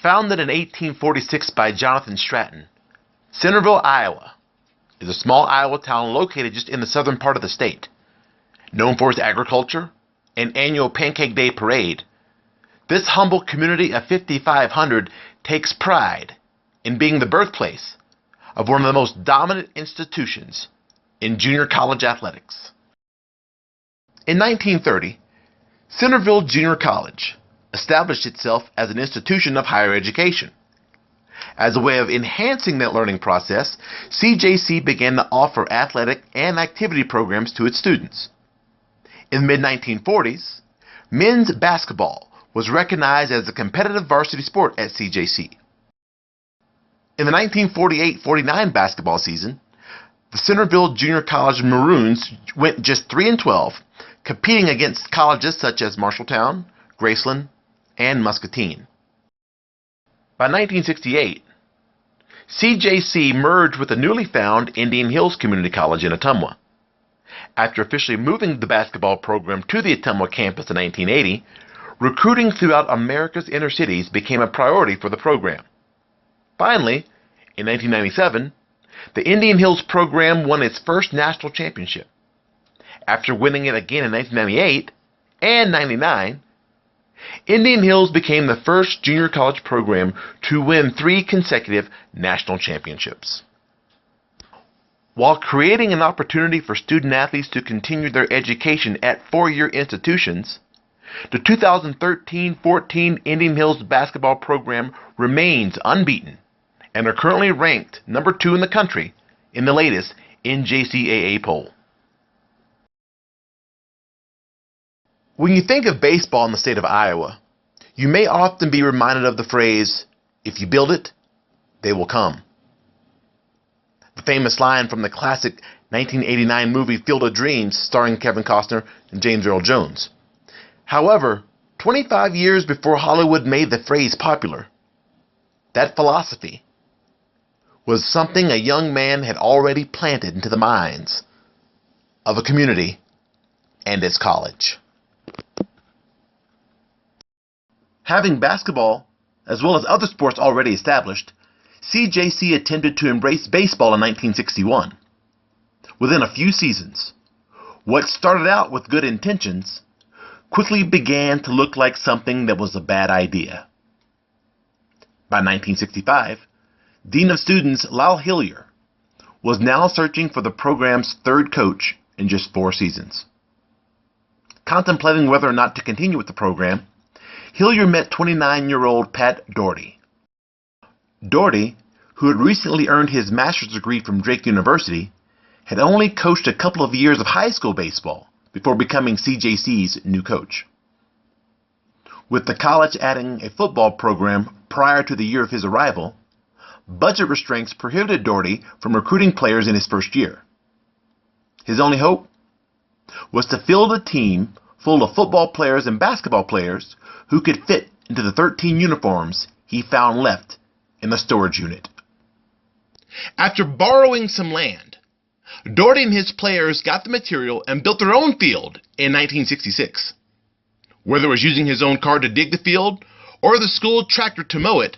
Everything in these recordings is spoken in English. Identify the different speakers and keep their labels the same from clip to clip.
Speaker 1: Founded in 1846 by Jonathan Stratton, Centerville, Iowa, is a small Iowa town located just in the southern part of the state. Known for its agriculture and annual Pancake Day Parade, this humble community of 5,500 takes pride in being the birthplace of one of the most dominant institutions in junior college athletics. In 1930, Centerville Junior College established itself as an institution of higher education. As a way of enhancing that learning process, CJC began to offer athletic and activity programs to its students. In the mid-1940s, men's basketball was recognized as a competitive varsity sport at CJC. In the 1948-49 basketball season, the Centerville Junior College Maroons went just 3-12, competing against colleges such as Marshalltown, Graceland, and Muscatine. By 1968, CJC merged with the newly found Indian Hills Community College in Ottumwa. After officially moving the basketball program to the Ottumwa campus in 1980, recruiting throughout America's inner cities became a priority for the program. Finally, in 1997, the Indian Hills program won its first national championship. After winning it again in 1998 and 1999, Indian Hills became the first junior college program to win 3 consecutive national championships. While creating an opportunity for student athletes to continue their education at 4-year institutions, the 2013-14 Indian Hills basketball program remains unbeaten and are currently ranked number 2 in the country in the latest NJCAA poll. When you think of baseball in the state of Iowa, you may often be reminded of the phrase, "If you build it, they will come." The famous line from the classic 1989 movie Field of Dreams starring Kevin Costner and James Earl Jones. However, 25 years before Hollywood made the phrase popular, that philosophy was something a young man had already planted into the minds of a community and its college. Having basketball, as well as other sports already established, CJC attempted to embrace baseball in 1961. Within a few seasons, what started out with good intentions quickly began to look like something that was a bad idea. By 1965, Dean of Students Lyle Hillier was now searching for the program's 3rd coach in just 4 seasons. Contemplating whether or not to continue with the program, Hillier met 29-year-old Pat Doherty. Doherty, who had recently earned his master's degree from Drake University, had only coached a couple of years of high school baseball before becoming CJC's new coach. With the college adding a football program prior to the year of his arrival, budget restraints prohibited Doherty from recruiting players in his first year. His only hope was to field a team full of football players and basketball players who could fit into the 13 uniforms he found left in the storage unit. After borrowing some land, Doherty and his players got the material and built their own field in 1966. Whether it was using his own car to dig the field or the school tractor to mow it,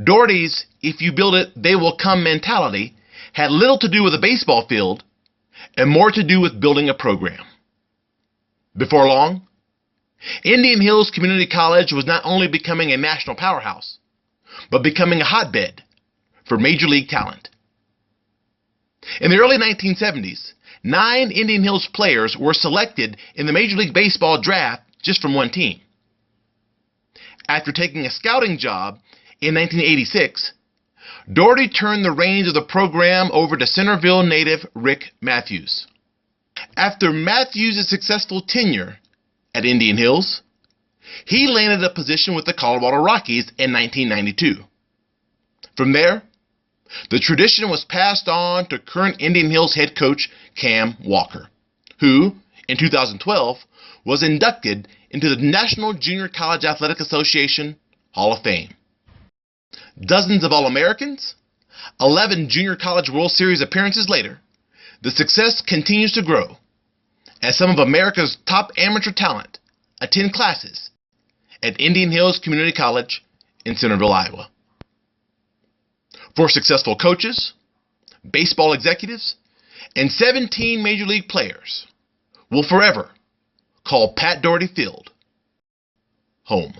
Speaker 1: Doherty's "if you build it, they will come" mentality had little to do with a baseball field and more to do with building a program. Before long, Indian Hills Community College was not only becoming a national powerhouse, but becoming a hotbed for major league talent. In the early 1970s, 9 Indian Hills players were selected in the Major League Baseball draft just from one team. After taking a scouting job in 1986, Doherty turned the reins of the program over to Centerville native Rick Matthews. After Matthews' successful tenure at Indian Hills, he landed a position with the Colorado Rockies in 1992. From there, the tradition was passed on to current Indian Hills head coach Cam Walker, who, in 2012, was inducted into the National Junior College Athletic Association Hall of Fame. Dozens of All-Americans, 11 Junior College World Series appearances later, the success continues to grow as some of America's top amateur talent attend classes at Indian Hills Community College in Centerville, Iowa. For successful coaches, baseball executives, and 17 Major League players will forever call Pat Doherty Field home.